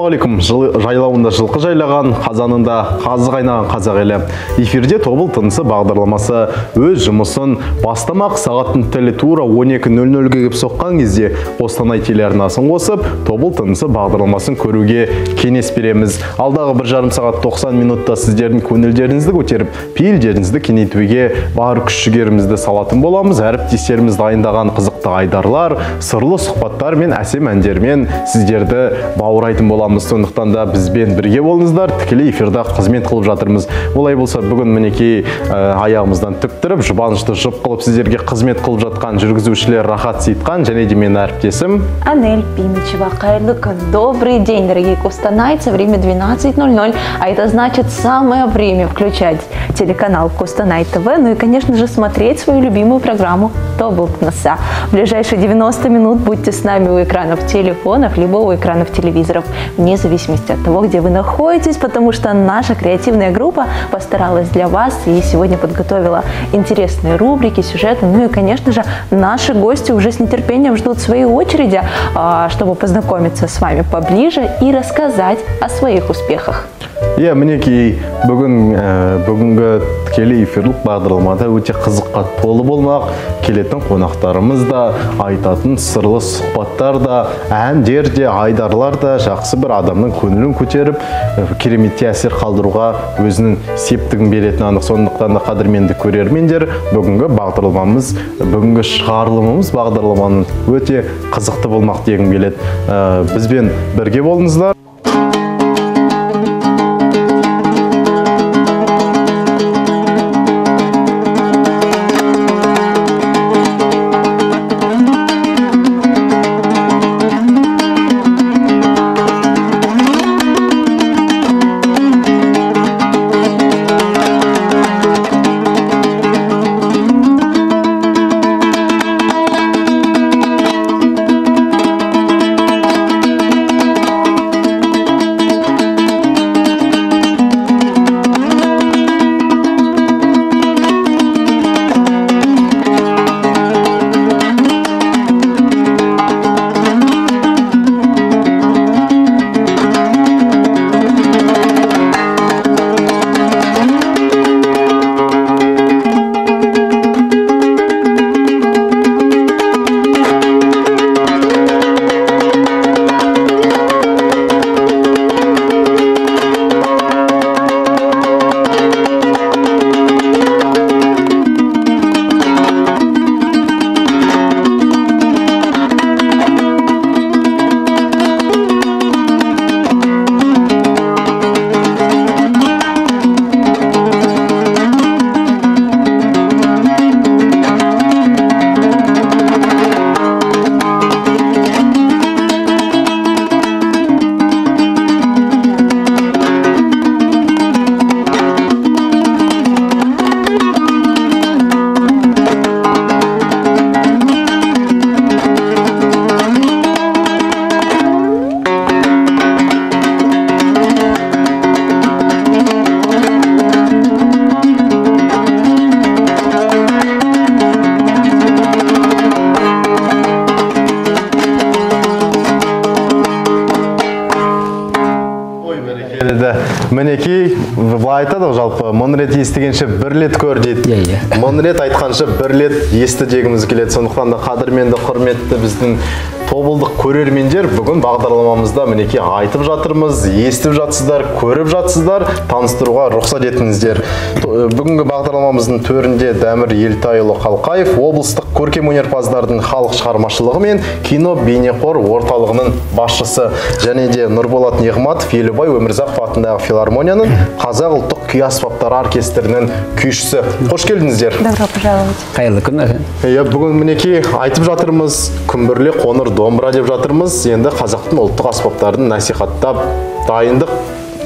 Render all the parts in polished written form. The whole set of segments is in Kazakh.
Ассалаумағалейкум. Жайлауында жылқы жайлаған, қазанында қазы қайнаған қазақ елі. Эфирде тобыл тынысы бағдарламасы өз жұмысын бастамақ. Сағаттың тілі тура 12:00-ге кеп соққан кезде Қостанай телеарнасын қосып, тобыл тынысы бағдарламасын көруге кеңес береміз. Алдағы 1,5 сағат 90 минутта сіздердің көңілдеріңізді көтеріп, пейілдеріңізді кеңейтуге бар күш-жігерімізді салатын боламыз. Әріптестеріміз дайындаған қызықты айдарлар, сырлы сұхбаттар мен әсем әндермен сіздерді бауырайтын боламыз. Сондықтан да бізбен бірге болыңыздар. Тікелей эфирда қызмет қылып жатырмыз. Олай болса, бүгін мінекей аяғымыздан тік тұрып, жұбанышты жұп қылып сіздерге қызмет қылып жатқан жүргізушілер Рахат Сейтхан және де мен әріптесім Анель Пимичева. Қайырлы күн. Добрый день, дорогие костанайцы. Время 12:00, а это значит самое время включать телеканал Костанай ТВ, ну и, конечно же, смотреть свою любимую программу «Тобыл тынысы». В ближайшие 90 минут будьте с нами у экранов телефонов, либо у экранов телевизоров, вне зависимости от того, где вы находитесь, потому что наша креативная группа постаралась для вас и сегодня подготовила интересные рубрики, сюжеты. Ну и, конечно же, наши гости уже с нетерпением ждут своей очереди, чтобы познакомиться с вами поближе и рассказать о своих успехах. Мінекей бүгінгі тікелей эфирлік бағдарламада өте қызыққа толы болмақ. Келетін қонақтарымыз да, айтатын сырлы сұхбаттар да, әндер де, айдарлар да жақсы бір адамның көңілін көтеріп, керемет әсер қалдыруға өзінің септігін беретін анық. Сондықтан да қадірменді көрермендер, бүгінгі бағдарламамыз, бүгінгі шығарылымымыз бағдарламаның өте қызықты болмақ дегім келеді. Бізбен бірге болыңыздар. Мінекей, былай айтады жалпы, мың рет естігенше бір рет көр дейді. Мың рет айтқанша бір рет есті дегіміз келеді. Сондықтан да қадірменді, құрметті біздің тобылдық көрермендер, бүгін бағдарламамызда мінекей айтып жатырмыз, естіп жатсыздар, көріп жатсыздар, таныстыруға рұқсат етіңіздер. Бүгінгі бағдарламамыздың төрінде Дәмір Елтайұлы Қалқаев, облыстық көркемөнерпаздардың халық шығармашылығы мен кино бейнеқор орталығының басшысы, және де Нұрболат Нығматов Елубай Өмірзақов атындағы филармонияның Қазақ ұлттық күй аспаптары оркестрінің күйшісі. Қош келдіңіздер. Добро пожаловать. Қайырлы күн. Бүгін мінекей айтып жатырмыз, күмбірле қоңыр домбыра деп жатырмыз. Енді қазақтың ұлттық аспаптарын насихаттап, дайындық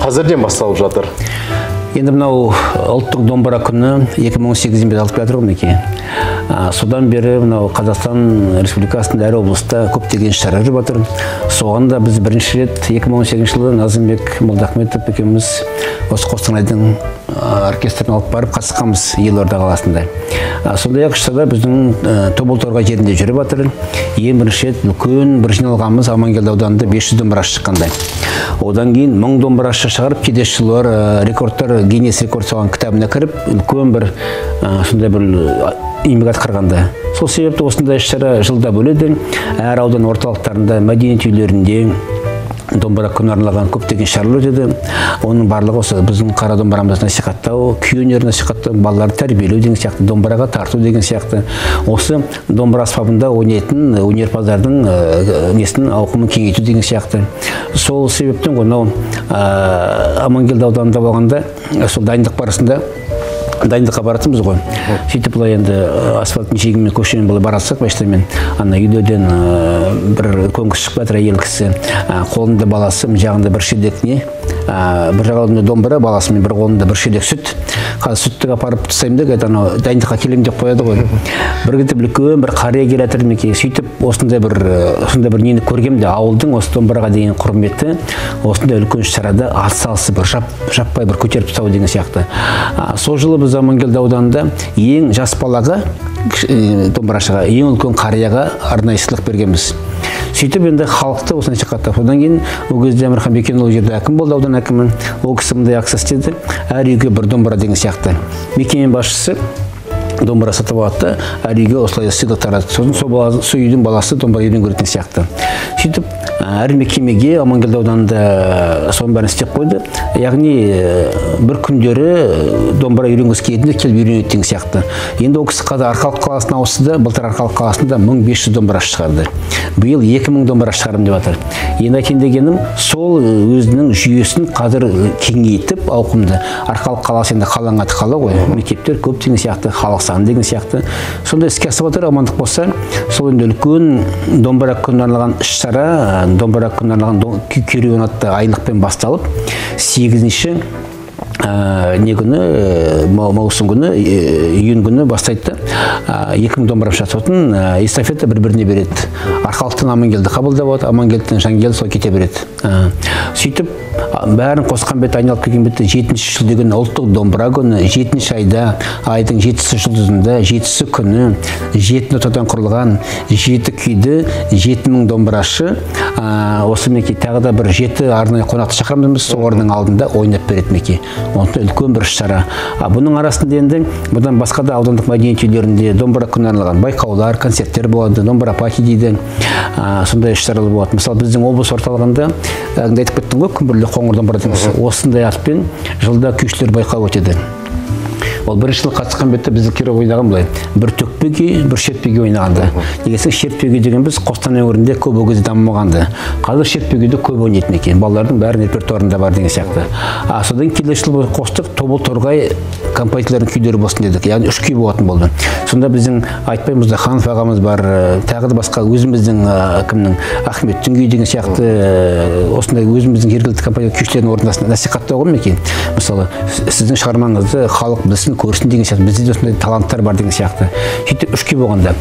қазірден басталып жатыр. Енді мынау ұлттық домбыра күні 2018-ден бері алып жатыр ғой мінекей. Содан бері мынау Қазақстан Республикасында әр облыста көптеген шаралар жатыр. Соған да біз бірінші рет 2018 жылы Назымбек Молдахметов екеуміз осы Қостанайдың оркестрін алып барып қатысқанбыз Елорда қаласында. Сондай-ақ шарада біздің Тобыл-Торғай жерінде жүріп жатыр. Ең бірінші рет үлкен бір жиналғанымыз Амангелді ауданында 500 домбырашы шыққандай. Одан кейін 1000 домбырашы шығарып, келесі жылы рекордтар Гиннес рекорд салған кітабына кіріп, үлкен бір сондай бір еңбек атқарғанда. Сол себепті осындай іс-шара жылда бөледі. Әр аудан орталықтарында, мәдениет үйлерінде домбыра күні арналған көптеген шаралар өтеді. Оның барлығы осы біздің қара домбырамызды насихаттау, күй өнерін насихаттау, балаларды тәрбиелеу деген сияқты, домбыраға тарту деген сияқты. Осы домбыра аспабында ойнайтын өнерпаздардың несінің ауқымын кеңейту деген сияқты. Сол себептен мынау Амангелді ауданында болғанда, сол дайындық барысында дайындыққа баратынбыз ғой. Сөйтіп былай енді асфальттың жиегімен көшемен былай барасақ, баштармен ана үйден бір көңіс шығып жатыр әйел кісі, қолында баласы, жағында бір шелек не, бір жағында домбыра, баласымен бір қолында бір шелек сүт. Қазір сүттігі апарып тастаймын деп, дайындыққа келемін деп қояды ғой. Бір кетіп үлкен бір қария келе жатыр екен. Сөйтіп осындай бір нені көргем де, ауылдың осы домбыраға деген құрметі осындай үлкен шарада атсалысып бір жаппай бір көтеріп тастау деген сияқты. Сол жылы біз Амангелді ауданында ең жас балаға, домбырашыға, ең үлкен қарияға арнайы сыйлық бергенбіз. Сөйтіп енді халықты осындай насихаттап. Одан кейін ол кезде Әмірхан Бекенұлы жерде әкім болды, аудан әкімі. Ол кісі мындай акция істеді. Әр үйге бір домбыра деген сияқты. Мекеме басшысы домбыра сатып алды, әр үйге осылай сыйлық таратты. Сосын сол үйдің баласы домбыра үйренген сияқты. Сөйтіп әр мекемеге Амангелді ауданында соның бәрін істеп қойды. Яғни бір күндері домбыра үйренгісі келгенде келіп үйренеді деген сияқты. Енді ол кісі қазір Арқалық қаласына ауысты, былтыр Арқалық қаласында 1500 домбыра шығарды. Биыл 2000 домбыра шығарым деп жатыр. Енді айтайын дегенім, сол өзінің жүйесін қазір кеңейтіп, ауқымды. Арқалық қаласы енді қаланың аты қала ғой, мектептер көп деген сияқты, халық саны деген сияқты. Сонда іске асып жатыр, амандық болса, сол енді үлкен домбыра күніне арналған іс-шара, домбыра күніне арналған керуен атты айлықпен басталып, 8-ші не күні, маусым күні, июнь күні бастайды. 2000 домбыра шататын эстафета бір-біріне береді. Арқалықтан Амангелді қабылдап алады, Амангелдіден Жангелді сол кете береді. Сөйтіп бәрін қосқан бетте айналып келген бетте 7-ші шілде күні ұлттық домбыра күні, 7-ші айда, айдың 7-ші жұлдызында, 7-ші күні, 7 нотадан құрылған 7 күйді, 7000 домбырашы, осы меке тағы да бір 7 арнайы қонақты шақырамыз, сол орынның алдында ойнап береді меке. Онда үлкен бір шара. Бұның арасында енді бұдан басқа да аудандық мәдениет үйлерінде домбыра күніне арналған байқаулар, концерттер болады, домбыра пати дейді. Сондай іс-шаралар болады. Мысалы біздің облыс орталығында айтып кеттім ғой, күмбірлі қоңыр домбыра дейміз. Осындай атпен жылда күйшілер байқауы өтеді. Ол бірінші жыл қатысқан бетте бізді Киров ойнаған былай. Бір төкпеге, бір шертпеге ойнағанды. Дегенсің шертпеге деген біз Қостанай өңірінде көп өгізі дамымағанды. Қазір шертпегеде көп ойнайтын екен. Балалардың бәрі репертуарында бар деген сияқты. Содан келесі жыл қостық, Тобыл-Торғай композиторлардың күйлері болсын дедік. Яғни 3 күй болатын болды. Сонда біздің айтпаймыз да Ханов ағамыз бар, тағы да басқа өзіміздің кімнің Ахметтің күйі деген сияқты осындай өзіміздің жергілікті композитор күйшілердің орындасына насихаттау ғой екен. Мысалы, сіздің шығармаңызды халық білсін, көрсін деген сияқты. Бізде осындай таланттар бар деген сияқты. Сөйтіп 3 күй болғанда.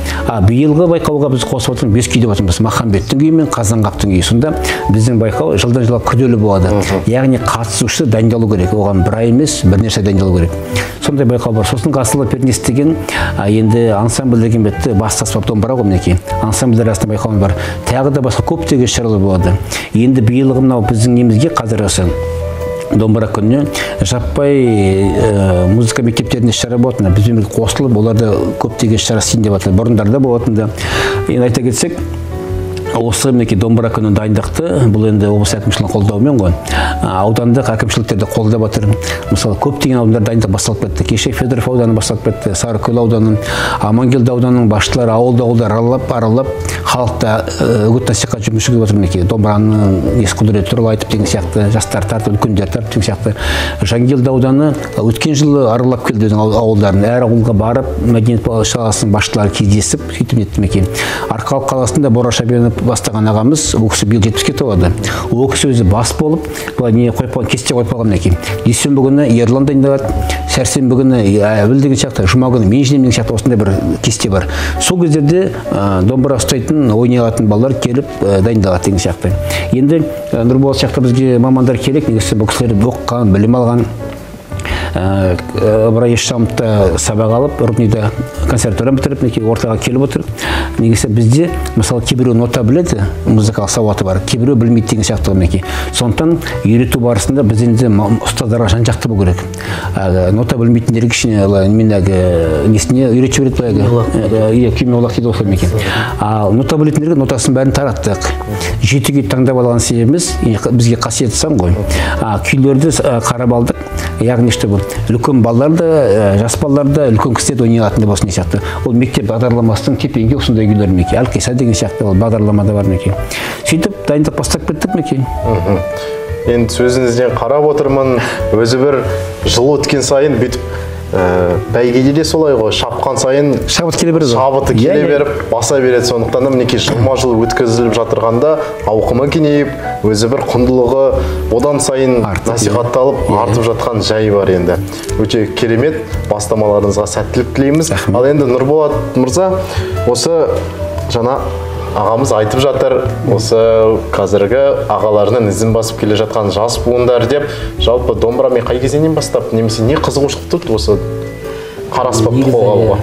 Биылғы байқауға біз қосып отырмыз 5 күй деп отырмыз. Махамбеттің күйі мен Қазанғаптың күйі. Сонда біздің байқау жылдан жылға күрделі болады. Яғни қатысушы дайындалу керек. Оған бір ай емес, бірнеше ай дайындалу керек. Сондай байқау бар. Сосын Ғасырлы пернес деген енді ансамбль деген бетте басты аспап домбыра ғой мінекей. Ансамбльдер арасында байқауымыз бар. Тағы да басқа көптеген шаралар болады. Енді биылғы мынау біздің немізге қазір осы домбыра күніне жаппай музыка мектептерінде шара болатын. Бізбен қосылып, оларда көптеген шара істейін деп жатыр. Бұрындарда болатын да. Енді айта кетсек, осы мінекей домбыра күнін дайындықты, бұл енді облыс әкімшілігінің қолдауымен ғой. Аудандық әкімшіліктерді қолдап жатыр. Мысалы, көптеген аудандар дайындық басталып кетті. Кеше Федоров ауданы басталып кетті, Сарыкөл ауданының, Амангелді ауданының басшылары ауылда аралап, халықта үгіт насихат жұмыс жүргізіп отыр мінекей. Домбыраның ескі құдіреті туралы айтып деген сияқты, жастар тартып, үлкендер тартып деген сияқты. Жангелді ауданы өткен жылы аралап келді өзінің ауылдарын. Әр ауылға барып, мәдениет саласының басшылары кездесіп, сөйтіп нетті мінекей. Арқалық қаласында Бора Шабенов бастаған ағамыз, ол кісі биыл 70-ке толады. Ол кісі өзі бас болып, не қойып қалған, кесте қойып қалған мінекей. Дүйсенбі күні Ерлан дайындалады, сәрсенбі күні Әбіл деген сияқты, жұма күні мен жинем деген сияқты осындай бір кесте бар. Сол кездерде домбыра ұстайтын, ойнай алатын балалар келіп дайындалады деген сияқты. Енді Нұрболат сияқты бізге мамандар керек, негізі бұл кісілер оқыған, білім алған. Ыбырай Ешшамовта сабақ алып, Рудныйда консерваторияны бітіріп, ортаға келіп отыр. Негізі бізде, мысалы, кейбіреу нота біледі, музыкалық сауаты бар, кейбіреу білмейді деген сияқты мінекей. Сондықтан үйрету барысында біз енді ұстаздарға жан-жақты болу керек. Нота білмейтіндерге кішкене несіне үйретіп жібереді, күймеолақ дейді осы мінекей. Ал нота білетіндерге нотасын бәрін тараттық. 7 күй таңдап алған себебіміз бізге қасиетті сан ғой. Күйлерді қарап алдық. Яғни үлкен балалар да, жас балалар да үлкен кісілерді ойнай алатындай болсын деген сияқты. Ол мектеп бағдарламасының тепеңге осындай күйлер мінекей. Әлқиса деген сияқты ол бағдарламада бар мінекей. Сөйтіп дайындап бастап кеттік мінекей. Енді сөзіңізден қарап отырмын, өзі бір жыл өткен сайын бүйтіп бәйгеде де солай ғой, шапқан сайын шабыты келе беріп, баса береді. Сондықтан да мінекей жылма-жыл өткізіліп жатырғанда ауқымы кеңейіп, өзі бір құндылығы одан сайын насихатталып, артып жатқан жайы бар енді. Өте керемет, бастамаларыңызға сәттілік тілейміз. Ал енді Нұрболат мырза, осы жаңа ағамыз айтып жатыр, осы қазіргі ағаларының ізін басып келе жатқан жас буындар деп, жалпы домбырамен қай кезеңнен бастап, немесе не қызығушылық тұрды осы қара аспапты қолға алуға?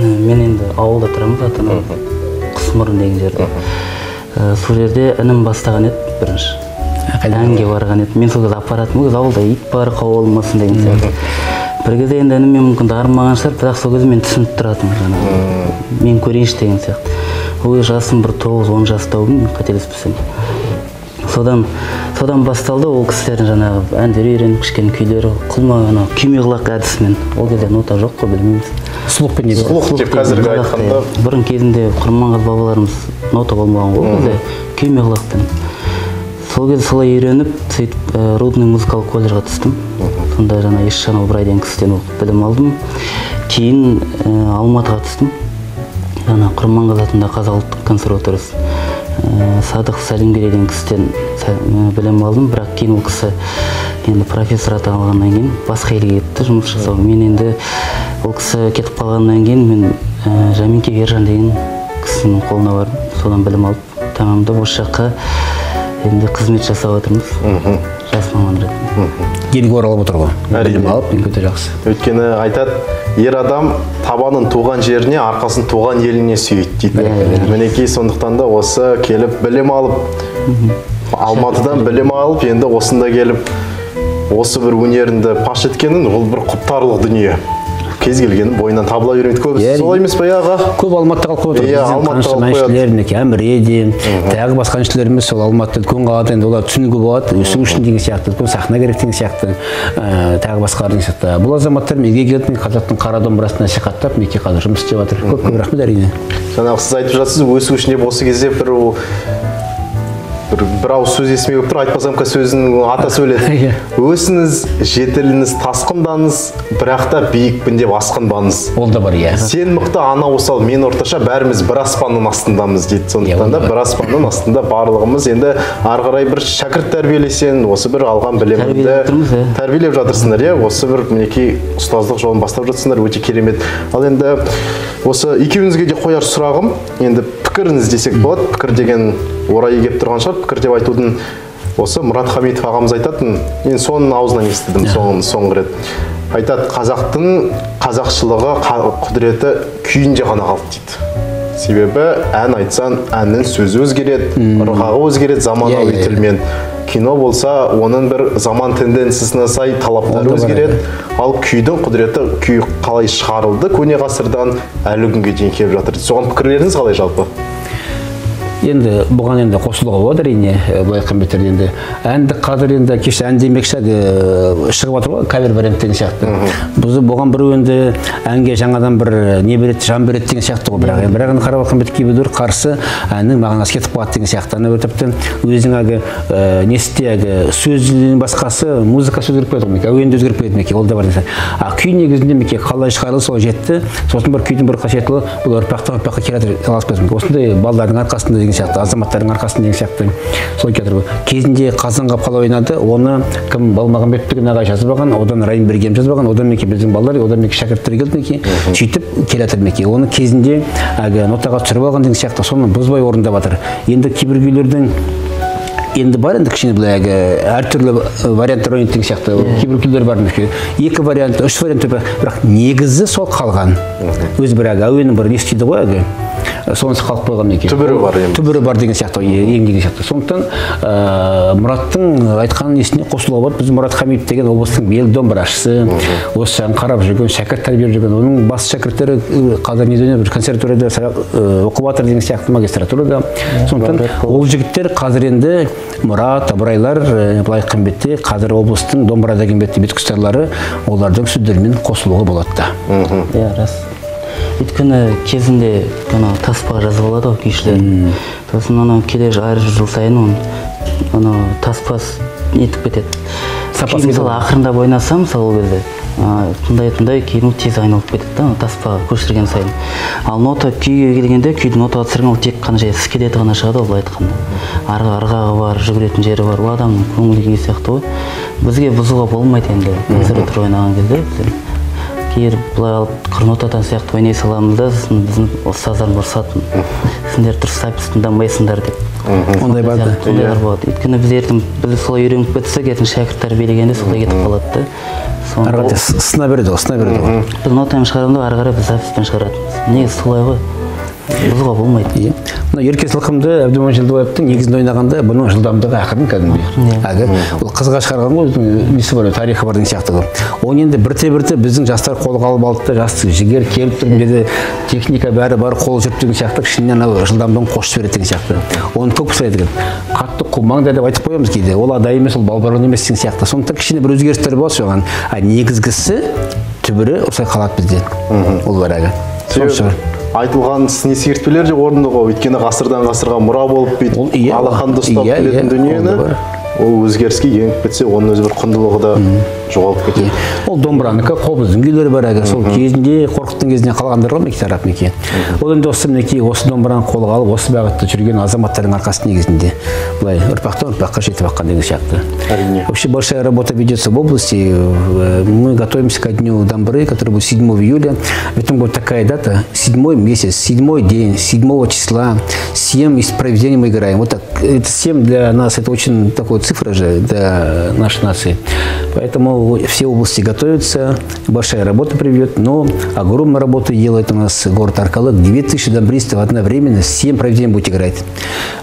Мен енді ауылда тұрамыз, атынан Құсмұрын деген жерде. Сол жерде інім бастаған еді бірінші. Әнге барған еді. Мен сол кезде апаратым, ауылда ит бар, қау болмасын деген сияқты. Бір кезде енді ініммен мүмкін дарымаған шығар, бірақ сол кезде мен түсініп тұратым, мен көрейінші деген сияқты. Ол жасым бір 9-10 жаста болдым, қателеспесем. Содан басталды, ол кісілердің жаңағы әндер үйреніп, кішкене күйлері құлма, күймеғылақ әдісімен. Ол кезде нота жоқ қой, білмейміз. Сұлықпен еді. Сұлық деп қазіргі айтқанда. Бұрын кезінде Құрманғазы бабаларымыз нота болмаған ғой, бізде күймеғылақпен. Сол кезде солай үйреніп, сөйтіп Рудный музыкалық колледжға түстім. Сонда жаңа Ешшан Ыбырай деген кісіден оқып білім алдым. Кейін Алматыға түстім. Жаңа Құрманғазы атындағы Қазақ ұлттық консерваториясы. Садық Сәлімгерей деген кісіден білім алдым, бірақ кейін ол кісі енді профессор атанғаннан кейін басқа елге кетті жұмыс жасауға. Мен енді ол кісі кетіп қалғаннан кейін мен Жаминке Ержан деген кісінің қолына бардым. Содан білім алып, тамамдап осы жаққа енді қызмет жасап отырмыз. Жас маман ретінде. Елге оралып отыр ғой. Білім алып, өте жақсы. Өйткені айтады, ер адам табанын туған жеріне, арқасын туған еліне сүйейді дейді. Мінекей сондықтан да осы келіп білім алып, Алматыдан білім алып, енді осында келіп, осы бір өнерінді паш еткенін, ол бір құптарлық дүние. Кез келгенін бойынан табыла бермейді. Көбісі солай емес пе аға? Көп Алматыда қалып отыр. Біздің қаншама әншілер, Әміре, тағы басқа әншілеріміз сол Алматыда үлкен қалада, енді олар түсінуге болады, өсу үшін деген сияқты, үлкен сахна керек деген сияқты, тағы басқалар деген сияқты. Бұл азаматтар менге келіп, қазақтың қара домбырасын насихаттап, мінекей қазір жұмыс істеп жатыр. Көп рахмет әрине. Жаңағы сіз айтып жатсыз, өсу үшін деп осы кезде бір ауыз сөз есіме келіп тұр, айтпасам сөзінің ата сөйледі. Өсіңіз, жетіліңіз, тасқындаңыз, бірақ та биікпін деп асқынбаңыз. Ол да бар, иә. Сен мықты, ана осал, мен орташа, бәріміз бір аспанның астындамыз дейді. Сондықтан да бір аспанның астында барлығымыз енді ары қарай бір шәкірт тәрбиелесең, осы бір алған біліміңді тәрбиелеп жатырсыңдар, иә. Осы бір мінекей ұстаздық жолын бастап жатсыңдар, өте керемет. Ал енді осы екеуіңізге де қояр сұрағым, енді пікіріңіз десек болады. Пікір деген орайы келіп тұрған шығар. Пікір деп айтудың осы Мұрат Хамитов ағамыз айтатын, мен соның аузынан естідім соңғы рет. Айтады, қазақтың қазақшылығы, құдіреті күйінде ғана қалды дейді. Себебі ән айтсан, әннің сөзі өзгереді, ырғағы өзгереді заманауи тілмен. Кино болса, оның бір заман тенденциясына сай талаптары өзгереді. Ал күйдің құдіреті, күй қалай шығарылды көне ғасырдан әлі күнге дейін келіп жатыр. Соған пікірлеріңіз қалай жалпы? енді бұған енді қосылуға болады әрине, былай қымбеттерде енді әнді қазір енді кеше ән демекші шығып жатыр ғой, кавер вариант деген сияқты. Біз бұған бір енді әнге жаңадан бір не береді, жан береді деген сияқты ғой, бірақ енді қарап қымбет кейбіреулер қарсы әннің мағынасы кетіп қалады деген сияқты. Ана бір тіпті өзің несте сөзден басқасы музыка өзгеріп кетеді ме, әуенді өзгеріп кетеді ме, ол да бар деген. Күй негізінде ме қалай шығарылды солай жетті. Сосын бір күйдің бір қасиеті бұл ұрпақтан-ұрпаққа келе алып кетеді. Осындай балалардың арқасында деген сияқты, азаматтардың арқасында деген сияқты солай кетеді. Кезінде Қазанғап қалай ойнады, оны кім Балмағамбет деген ағай жазып алған, одан Райым Бергем жазып алған, одан меке біздің балалар, одан меке шәкірттер келді меке, сөйтіп келе жатыр меке. Оны кезінде нотаға түсіріп алған деген сияқты, соны бұзбай орындап жатыр. Енді кейбір күйлердің енді бар енді кішкене былай әртүрлі варианттар ойнайды деген сияқты. Кейбір күйлер бар меке. 2 вариант, 3 вариант бірақ негізі сол қалған. Өз бір әуеннің бір не істейді ғой сонысы қалып қойған меке. Түбірі бар деген сияқты, ең деген сияқты. Сондықтан Мұраттың айтқан несіне қосылуға болады. Біз Мұрат Хамитов деген облыстың белді домбырашысы, осы жағын қарап жүрген, шәкірт тәрбиелеп жүрген, оның бас шәкірттері қазір неден бір консерваторияда оқып жатыр деген сияқты, магистратурада. Сондықтан ол жігіттер қазір енді Мұрат, Абырайлар, былай қымбетте қазір облыстың домбырада қымбетті беткүстарлары олардың сөздерімен қосылуға болады да. Иә, рас. Өйткені кезінде таспаға жазып алады ғой күйшілер. Сосын оны келе жыл сайын таспасы нетіп кетеді. Кейін мысалы ақырындап ойнасам, мысалы ол кезде тұндай кейін тез айналып кетеді, таспаға көшірген сайын. Ал нота күйге келгенде, күйді нотаға түсірген ол тек қана скелеті ғана шығады, ол айтқанда. Арғағы бар, жүгіретін жері бар, ол адамның көңіл күйі сияқты ғой. Бізге бұзуға болмайды енді, консерватор ойнаған кезде. Кейір бұлай алып нотадан сияқты ойнай саламыз да, біздің ұстаздар ұрсатын. Сендер дұрыс записьтен дамбайсыңдар деп. Ондай бар да. Ондайлар болады. Өйткені біз солай үйреніп кетсек, ертең шәкірт тәрбиелегенде солай кетіп қалады да. Ары қарай сына береді ғой. Біз нотамен шығарамыз, ары қарай біз записпен шығаратынбыз. Негізі солай ғой. Бұзуға болмайды. Ерке Сылқымды Әбдіман Жылдыбаевтың негізінде ойнағанда бұның жылдамдығы ақырын кәдімгідей. Ол қызға шығарған ғой, несі бар, тарихы бар деген сияқты. Оны енді бірте-бірте біздің жастар қолға алып алды да, жас жігер келіп тұрып деді, техника бәрі бар, қол жүріп деген сияқты, кішкене жылдамдығын қосып береді деген сияқты. Оны көп қысайды екен. Қатты қумаңда деп айтып қоямыз кейде. Ол адай емес, ол балбарон емес деген сияқты. Сондықтан кішкене бір өзгерістер болады соған. Негізгісі түбірі осылай қалады бізде. Ол бар айтылған сын ескертпелер де орынды ғой, өйткені ғасырдан ғасырға мұра болып бүйтіп алақанды ұстап келетін дүниені ол өзгеріске еніп кетсе, оның өзі бір құндылығы да жоғалып кетеді. Ол домбыранікі, қобыздың күйлері бар, сол кезінде Қорқыттың кезінде қалғандар ғой меке тарап меке. Ол енді осы домбыраны қолға алып, осы бағытта жүрген азаматтардың арқасы негізінде былай ұрпақтан-ұрпаққа жетіп аққан деген сияқты. Вообще большая работа ведется в области. Мы готовимся ко дню домбры, который будет 7 июля. Это будет такая дата, 7 месяц, 7 день, 7 числа, 7 из проведения мы играем. Вот так. Это 7 для нас, это очень такой цифра же для нашей нации. Поэтому все области готовятся, большая работа приведет, но огромную работу делает у нас город Аркалык. 2000 домбристов одновременно 7 проведений будет играть.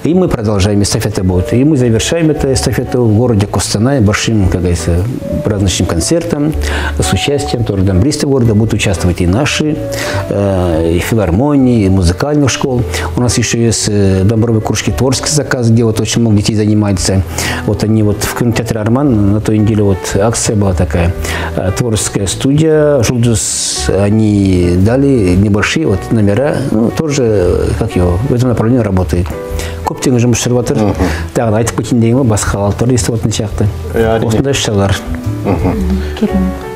И мы продолжаем, эстафета будет. И мы завершаем эту эстафету в городе Костанай большим, как говорится, праздничным концертом с участием тоже домбристов города. Будут участвовать и наши, и филармонии, и музыкальных школ. У нас еще есть домбровые кружки творческих заказов, где вот очень много детей занимается. Вот они вот в кинотеатре «Арман» на той неделе вот акция была такая. Творческая студия «Жулдус», они дали небольшие вот номера, ну, тоже, как его, в этом направлении работает. Көптеген жұмыс жүріп жатыр. Тағы айтып кетейін деген ғой, басқа қалалықтар естіватын сияқты. Осындай іс-шаралар.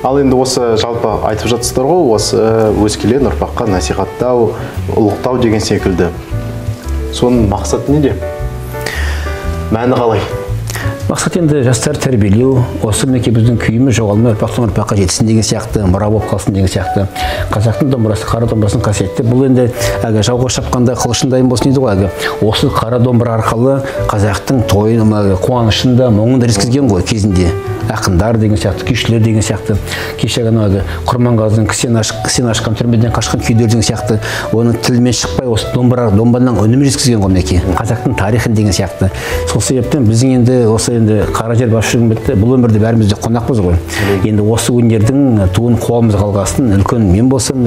Ал енді осы жалпы айтып жатсыздар ғой, осы өскелең ұрпаққа насихаттау, ұлықтау деген секілді. Соның мақсаты неде? Мәні қалай? Мақсат енді жастар тәрбиелеу, осы мінеке біздің күйіміз жоғалмай ұрпақтан-ұрпаққа жетсін деген сияқты, мұра болып қалсын деген сияқты. Қазақтың домбырасы, қара домбырасының қасиеті. Бұл енді жауға шапқанда қылышын дайын болсын дейді ғой. Осы қара домбыра арқылы қазақтың тойын, қуанышында, мұңын жеткізген ғой кезінде. Ақындар деген сияқты, күйшілер деген сияқты. Кеше ғана Құрманғазының кісен ашқан, түрмеден қашқан күйлер деген сияқты. Оның тілімен шықпай, осы домбыраның үнімен жеткізген ғой мінеке. Қазақтың тарихын деген сияқты. Сол себептен біздің енді осы қара жер басып жүрген бетте бұл өмірде бәріміз де қонақпыз ғой. Енді осы өнердің туын қолымызға алғасын үлкен мен болсам,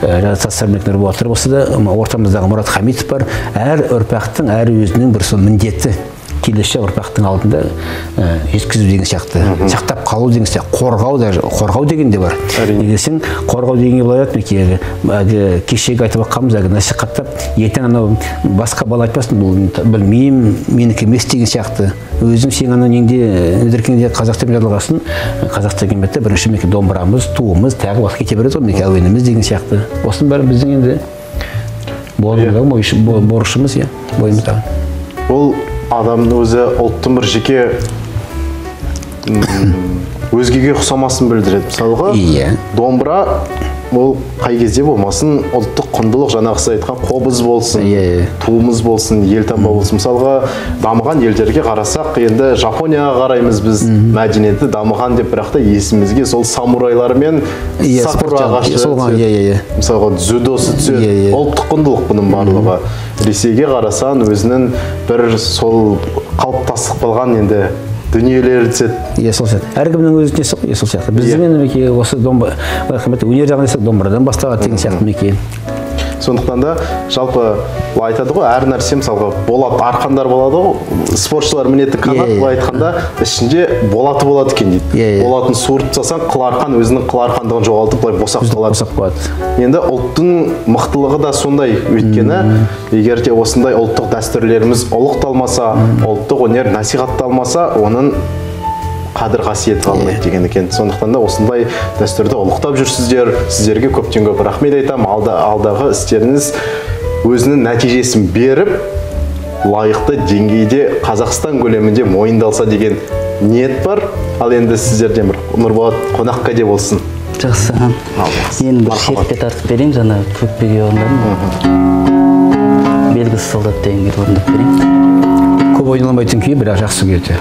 сармекнер болатыр болса да ортамыздағы Мұрат Хамитов бар. Әр ұрпақтың әр өзінің бір сол міндеті келесі ұрпақтың алдында жеткізу деген сияқты, сақтап қалу деген сияқты, қорғау деген де бар. Неге сен қорғау дегенге былай айтмай, кешегі айтып жатқанбыз, насихаттап, ертең анау басқа бала айтпасын, бұл білмеймін, менікі емес деген сияқты. Өзім сен анау неңде өдіркеңде қазақ тілін жалғасын, қазақ деген бетте бірінші меке домбырамыз, туымыз, тағы басқа кете береді ғой, меке әуеніміз деген сияқты. Осының бәрі біздің енді борышымыз, бойымыздағы. Ол адамның өзі ұлттың бір жеке өзгеге ұқсамасын білдіреді. Мысалға, домбыра ол қай кезде болмасын ұлттық құндылық, жаңағысы айтқан қобыз болсын, туымыз болсын, елтаңба болсын. Мысалға, дамыған елдерге қарасақ, енді Жапонияға қараймыз біз, мәдениеті дамыған деп, бірақ та есімізге сол самурайлар мен сакура ағашы түседі. Мысалға, дзюдосы түседі. Ұлттық құндылық бұның барлығы. Ресейге қарасан, өзінің бір сол қалыптастық болған енді дүниелері түседі. Сол сияқты. Әркімнің өз несі ғой, сол сияқты. Біздің енді осы өнер жағынан десек домбырадан басталады деген сияқты меке. Сондықтан да жалпы айтады ғой, әр нәрсе мысалға болат арқандар болады ғой, спортшылар мінетін қанат, былай айтқанда ішінде болаты болады екен дейді. Болатын суырып тастасаң, қыл арқан өзінің қыл арқандығын жоғалтып, былай босап қалады. Енді ұлттың мықтылығы да сондай, өйткені егер де осындай ұлттық дәстүрлеріміз ұлықталмаса, ұлттық өнер насихатталмаса, оның қадір қасиеті қалмайды деген екен. Сондықтан да осындай дәстүрді ұлықтап жүрсіздер. Сіздерге көптен көп рахмет айтамын. Алдағы істеріңіз өзінің нәтижесін беріп, лайықты деңгейде Қазақстан көлемінде мойындалса деген ниет бар. Ал енді сіздерден бір Нұрболат қонаққа де болсын. Жақсы. Енді бір шертке тартып берейін, жаңа көкпеге орындадым. Белгісіз солдат деген күйді орындап берейін. Көп ойналмайтын күй, бірақ жақсы күйді.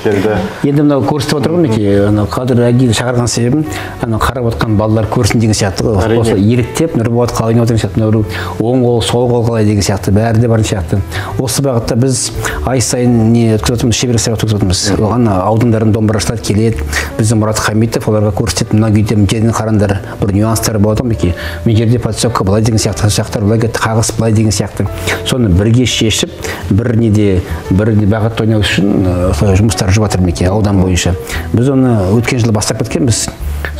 бәрекелді. Енді мынау көрсетіп отырмын мінекей, қазір әдейі шақырған себебім қарап отқан балалар көрсін деген сияқты. Осы еліктеп Нұрболат қалай ойнап отырған сияқты, мынау оң қол, сол қол қалай деген сияқты, бәрі де бар сияқты. Осы бағытта біз ай сайын не өткізіп отырмыз, шеберлік сабақ өткізіп отырмыз. Оған аудандардың домбырашылар келеді, біздің Мұрат Хамитов оларға көрсетіп, мына күйде жерін қараңдар, бір нюанстары болады ғой, мен жерде подсөкка былай деген сияқты, жақтар былай кетті, қағыс былай деген сияқты. Соны бірге шешіп, бір бағытта ойнау үшін жұмыстар жүріп жатыр мінекей аудан бойынша. Біз оны өткен жылы бастап кеткенбіз.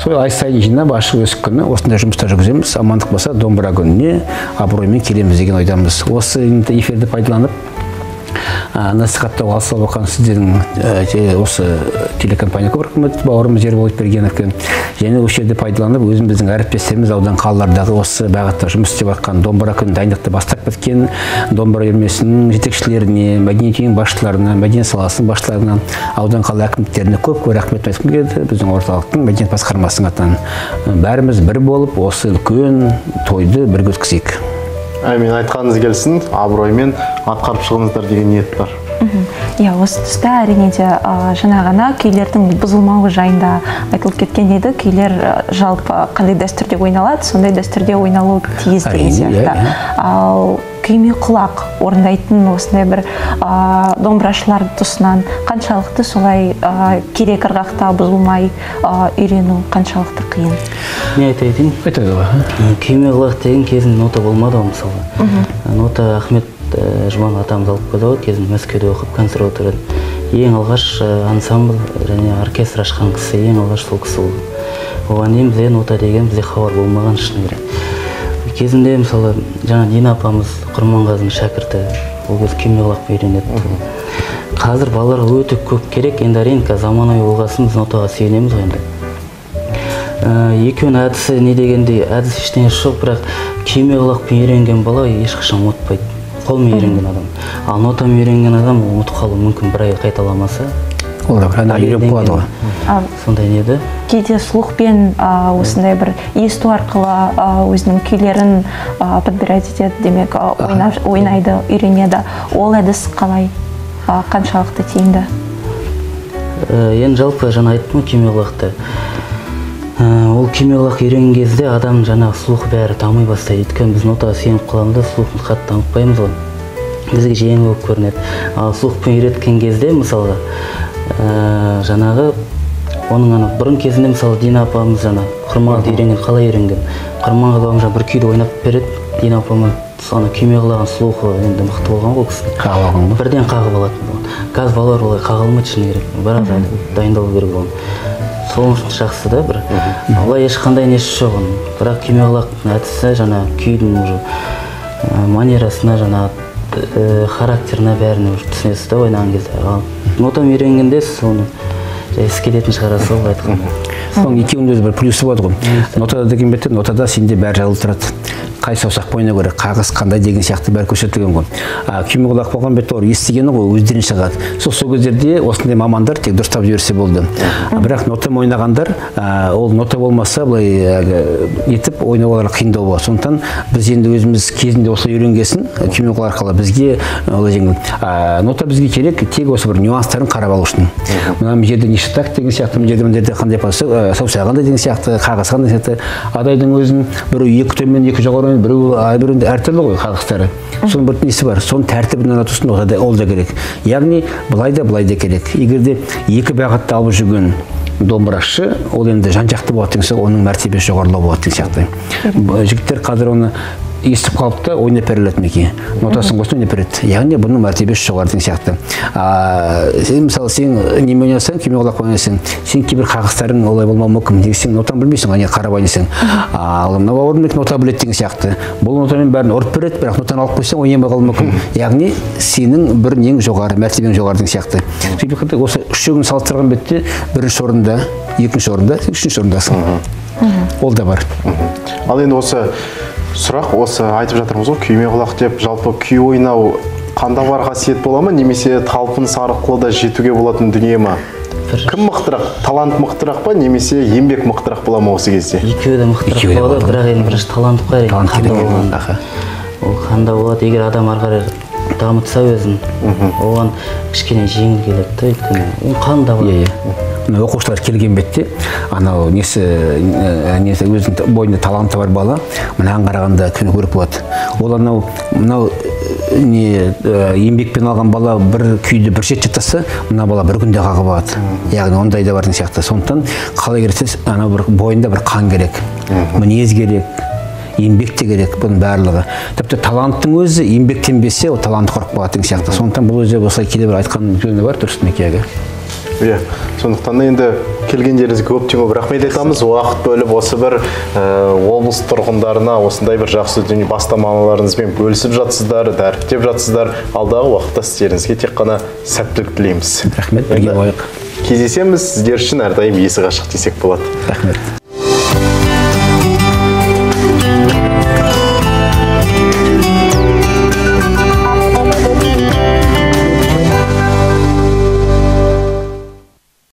Сол ай сайын жинап ашық өсік күні осындай жұмыстар жүргіземіз. Амандық болса домбыра күніне абыроймен келеміз деген ойдамыз. Осы эфирді пайдаланып насихаттауға асыл болған сіздердің осы телекомпания көп рахмет бауырымыз Ерболат Бергеновке, және осы жерде пайдаланып өзіміздің әріптестеріміз аудан қалалардағы осы бағытта жұмыс істеп жатқан домбыра күнін дайындықты бастап кеткен домбыра үйірмесінің жетекшілеріне, мәдениет үйінің басшыларына, мәдениет саласының басшыларына, аудан қала әкімдіктеріне көп рахмет айтқым келеді. Біздің орталықтың мәдениет басқармасының атынан бәріміз бір болып осы үлкен тойды бірге өткізейік. Мен айтқаныңыз келсін, абыроймен атқарып шығыңыздар деген ниет бар. Иә, осы тұста әрине де жаңа ғана күйлердің бұзылмауы жайында айтылып кеткен еді. Күйлер жалпы қандай дәстүрде ойналады, сондай дәстүрде ойналуы тиіс деген сияқты. Ал күйме құлақ орындайтын осындай бір домбырашылар тұсынан қаншалықты солай керек ырғақта бұзылмай үйрену қаншалықты қиын? Не айтайын? Күйме құлақ деген кезінде нота болмады ғой мысалы. Нота Ахмет Жұман атамыз алып келді ғой, кезінде Мәскеуде оқып консерваторияда. Ең алғаш ансамбль және оркестр ашқан кісі, ең алғаш сол кісі болды. Оған дейін бізде нота деген бізде хабар болмаған шыны керек. Кезінде мысалы жаңа Дина апамыз Құрманғазының шәкірті, ол кез күйме құлақ үйренеді. Қазір балаларға өте көп керек, енді әрине заманауи болғасын біз нотаға сүйенеміз ғой енді. Екеуінің әдісі не дегенде әдіс ештеңе жоқ, бірақ күйме құлақпен үйренген бала ешқашан ұмытпайды. Қолмен үйренген адам. Ал нотамен үйренген адам ұмытып қалуы мүмкін, бір ай қайталамаса. Ол да үйреніп қалады ғой. Сондай неді? Кейде слухпен осындай бір есту арқылы өзінің күйлерін подбирать етеді, демек ойнайды, үйренеді. Ол әдіс қалай, қаншалықты тиімді? Енді жалпы жаңа айттым күйме құлақты. Ол күйме құлақ үйренген кезде адам жаңағы слухы бәрі дамый бастайды. Өйткені біз нотаға сүйеніп қалғанда слухын қатты дамытпаймыз ғой. Бізге жеңіл болып көрінеді. Ал слухпен үйреткен кезде мысалы жаңағы оның бұрын кезінде мысалы Дина апамыз жаңа Құрманғазы үйренген, қалай үйренген? Құрманғазы апамыз бір күйді ойнап береді. Дина апамыз күйме құлағын слухы енді мықты болған ғой кісі. Қағылған ғой. Бірден қағып алатын. Қазір балалар олай қағылмайды шыны керек. Біраз дайындалу керек болған. Сол жақсы да бір. Олай ешқандай несі жоқ. Бірақ күйме құлақтың әдісі жаңа күйдің манерасына, жаңа характеріне бәріне түсінесіз да ойнаған кезде. Нотамен үйренгенде соны ескеретін шығарасыз ғой айтқанда. Соның екеуінің өзі бір плюсы болады ғой. Нотада деген бетте, нотада сенде бәрі жазылып тұрады. Қай саусақ бойына көрі, қағыс қандай деген сияқты бәрі көрсетілген ғой. Күйме құлақ болған бетте олар естігені ғой, өздерін шығады. Сол кездерде осындай мамандар тек дұрыстап жіберсе болды. Бірақ нота ойнағандар, ол нота болмаса былай етіп ойнауға қиындау болады. Сондықтан біз енді өзіміз кезінде осылай үйренгесін, күйме құлақ арқылы бізге нота бізге керек, тек осы бір нюанстарын қарап алу үшін. Мына жерде неше так деген сияқты, мына жерде қандай саусағы қандай деген сияқты, қағыс қандай сияқты. Адайдың өзін біреу екі төмен, екі жоғары, біреу әртүрлі ғой қағыстары. Соның бір несі бар, соның тәртібін ұнатусын ол да керек. Яғни былай да керек. Егерде екі бағытта алып жүрген домбырашы, ол енді жан-жақты болады деген, оның мәртебесі жоғарылау болады деген сияқты. Жігіттер қазір оны естіп қалыпты, ойнап беріледі меке. Нотасын қосын ойнап береді. Яғни бұның мәртебесі жоғары деген сияқты. Мысалы, сен неме ойнасаң, күйме құлақ ойнасаң, сен кейбір қағыстарың олай болмауы мүмкін. Сен нотаны білмейсің, қарап ойнасаң. Ал мына бауырым нота біледі деген сияқты. Бұл нотамен бәрін ұрып береді, бірақ нотаны алып қойсаң, ойнамай қалуы мүмкін. Яғни сенің бір нең жоғары, мәртебең жоғары деген сияқты. Осы үшеуін салыстырған бетте бірінші орында, екінші орында, үшінші орындасың. Ол да бар. Ал енді осы сұрақ, осы айтып жатырмыз ғой, күйме құлақ деп, жалпы күй ойнау қанда бар қасиет бола ма, немесе талпыныс арқылы да жетуге болатын дүние ма? Кім мықтырақ, талант мықтырақ па, немесе еңбек мықтырақ бола ма осы кезде? Екеуі де мықтырақ болады, бірақ енді бірінші талант қой, ол қанда болады. Егер адам ары қарай дамытса өзін, оған кішкене жеңіл келеді да, өйткені оның қанында бар. Мына оқушылар келген бетте анау несі өзінің бойында таланты бар бала мынаған қарағанда күні көріп болады. Ол мынау еңбекпен алған бала бір күйді бір шет жаттаса, мына бала бір күнде қағып алады. Яғни ондай да бар сияқты. Сондықтан қалай кересіз, анау бір бойында бір қан керек, мінез керек, еңбек те керек, бұның барлығы. Тіпті таланттың өзі еңбектенбесе, ол таланты құрып қалатын сияқты. Сондықтан бұл өзі осылай келе бір айтқан жөні бар Тұрсынбек. Иә, сондықтан енді келгендеріңізге көптен көп рахмет айтамыз. Уақыт бөліп осы бір облыс тұрғындарына осындай бір жақсы дүние бастамаларыңызбен бөлісіп жатсыздар, дәріптеп жатсыздар. Алдағы уақытта сіздеріңізге тек қана сәттілік тілейміз. Рахмет, бірге болайық. Кездесеміз, сіздер үшін әрдайым есік ашық десек болады. Рахмет.